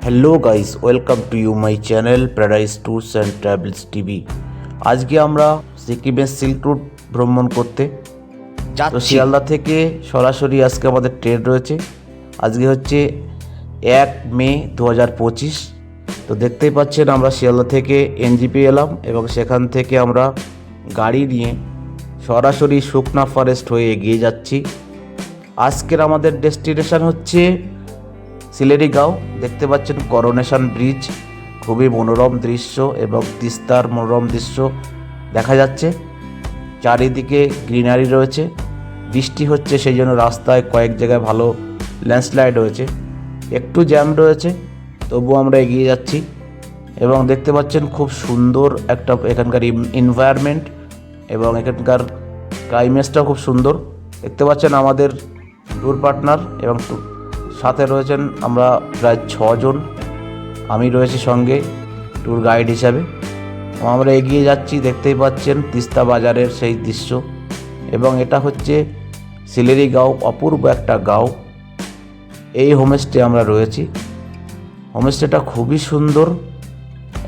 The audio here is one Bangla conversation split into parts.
Hello guys, welcome to you my channel paradise tours and travels TV. আজকে আমরা সিকিমের সিল্ক রুট ভ্রমণ করতে তো শিয়ালদা থেকে সরাসরি আজকে আমাদের ট্রেন রয়েছে। আজকে হচ্ছে 1 মে 2025। তো দেখতেই পাচ্ছেন আমরা শিয়ালদা থেকে এনজিপি এলাম এবং সেখান থেকে আমরা গাড়ি নিয়ে সরাসরি সুকনা ফরেস্ট হয়ে এগিয়ে যাচ্ছি। আজকের আমাদের ডেস্টিনেশন হচ্ছে সিলেরিগাঁও। দেখতে পাচ্ছেন করোনেশন ব্রিজ, খুবই মনোরম দৃশ্য এবং তিস্তার মনোরম দৃশ্য দেখা যাচ্ছে। চারিদিকে গ্রিনারি রয়েছে, বৃষ্টি হচ্ছে সেই জন্য রাস্তায় কয়েক জায়গায় ভালো ল্যান্ডস্লাইড হয়েছে, একটু জ্যাম রয়েছে, তবুও আমরা এগিয়ে যাচ্ছি। এবং দেখতে পাচ্ছেন খুব সুন্দর একটা এখানকার এনভায়রনমেন্ট এবং এখানকার ক্লাইমেটটাও খুব সুন্দর। দেখতে পাচ্ছেন আমাদের ট্যুর পার্টনার এবং সাথে রয়েছেন আমরা প্রায় 6 জন। আমি রয়েছি সঙ্গে ট্যুর গাইড হিসাবে। আমরা এগিয়ে যাচ্ছি, দেখতেই পাচ্ছেন তিস্তা বাজারের সেই দৃশ্য। এবং এটা হচ্ছে সিলেরিগাঁও, অপূর্ব একটা গাঁও। এই হোমস্টে আমরা রয়েছি। হোমস্টেটা খুবই সুন্দর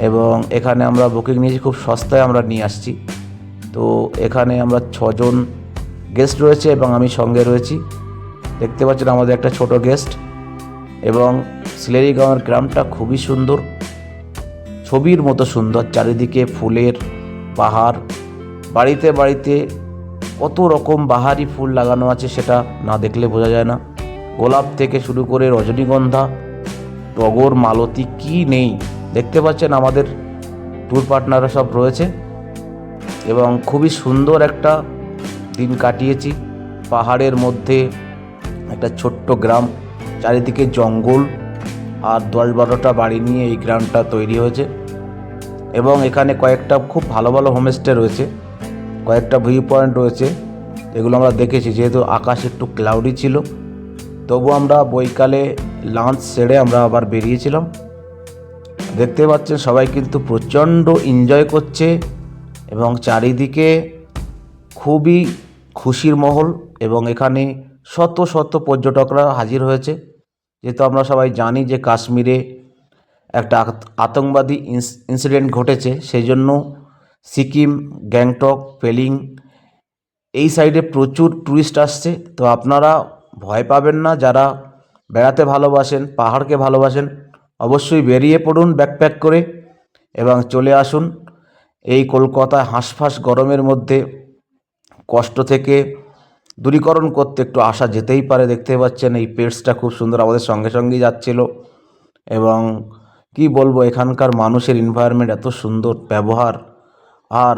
এবং এখানে আমরা বুকিং নিয়েছি, খুব সস্তায় আমরা নিয়ে আসছি। তো এখানে আমরা 6 জন গেস্ট রয়েছে এবং আমি সঙ্গে রয়েছি। দেখতে পাচ্ছেন আমাদের একটা ছোট গেস্ট। এবং সিলেরিগাঁওয়ের গ্রামটা খুবই সুন্দর, ছবির মতো সুন্দর। চারিদিকে ফুলের পাহাড়, বাড়িতে বাড়িতে কত রকম বাহারি ফুল লাগানো আছে সেটা না দেখলে বোঝা যায় না। গোলাপ থেকে শুরু করে রজনীগন্ধা, টগর, মালতী, কি নেই। দেখতে পাচ্ছেন আমাদের ট্যুর পার্টনাররা সব রয়েছে এবং খুবই সুন্দর একটা দিন কাটিয়েছি। পাহাড়ের মধ্যে একটা ছোট্ট গ্রাম, চারিদিকে জঙ্গল, আর 10-12টা বাড়ি নিয়ে এই গ্রামটা তৈরি হয়েছে। এবং এখানে কয়েকটা খুব ভালো ভালো হোমস্টে রয়েছে, কয়েকটা ভিউ পয়েন্ট রয়েছে, এগুলো আমরা দেখেছি। যেহেতু আকাশ একটু ক্লাউডি ছিল, তবু আমরা বৈকালে লাঞ্চ সেরে আমরা আবার বেরিয়েছিলাম। দেখতে পাচ্ছেন সবাই কিন্তু প্রচণ্ড এনজয় করছে এবং চারিদিকে খুবই খুশির মহল। এবং এখানে শত শত পর্যটকরা হাজির হয়েছে। যেহেতু আমরা সবাই জানি যে কাশ্মীরে একটা আতঙ্কবাদী ইনসিডেন্ট ঘটেছে, সেই জন্য সিকিম, গ্যাংটক, পেলিং এই সাইডে প্রচুর ট্যুরিস্ট আসছে। তো আপনারা ভয় পাবেন না, যারা বেড়াতে ভালোবাসেন, পাহাড়কে ভালোবাসেন, অবশ্যই বেরিয়ে পড়ুন ব্যাকপ্যাক করে এবং চলে আসুন। এই কলকাতায় হাঁসফাঁস গরমের মধ্যে কষ্ট থেকে দূরীকরণ করতে একটু আসা যেতেই পারে। দেখতে পাচ্ছেন এই পেটসটা খুব সুন্দর আমাদের সঙ্গে সঙ্গেই যাচ্ছিল। এবং কি বলবো, এখানকার মানুষের এনভায়রনমেন্ট এত সুন্দর, ব্যবহার, আর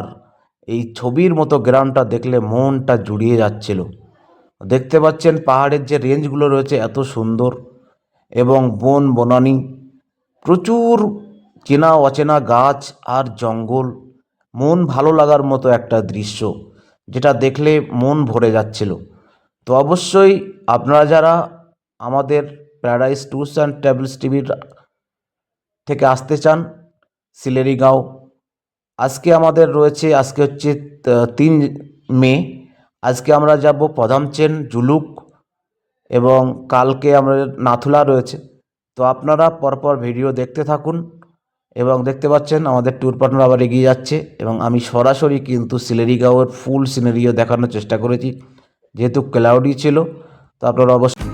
এই ছবির মতো গ্রামটা দেখলে মনটা জুড়িয়ে যাচ্ছিল। দেখতে পাচ্ছেন পাহাড়ের যে রেঞ্জগুলো রয়েছে এত সুন্দর এবং বন বনানী, প্রচুর চেনা অচেনা গাছ আর জঙ্গল, মন ভালো লাগার মতো একটা দৃশ্য, যেটা দেখলে মন ভরে যাচ্ছিল। তো অবশ্যই আপনারা যারা আমাদের প্যারাডাইস ট্যুরস অ্যান্ড ট্রাভেলস টিভির থেকে আসতে চান সিলেরিগাঁও, আজকে আমাদের রয়েছে, আজকে হচ্ছে 3 মে। আজকে আমরা যাব পদামচেন, জুলুক এবং কালকে আমাদের নাথুলা রয়েছে। তো আপনারা পরপর ভিডিও দেখতে থাকুন। এবং দেখতে পাচ্ছেন আমাদের ট্যুর পার্টনার আবার এগিয়ে যাচ্ছে এবং আমি সরাসরি কিন্তু সিলেরিগাঁওয়ের ফুল সিনারিও দেখানোর চেষ্টা করেছি, যেহেতু ক্লাউডি ছিল। তো আপনারা অবশ্যই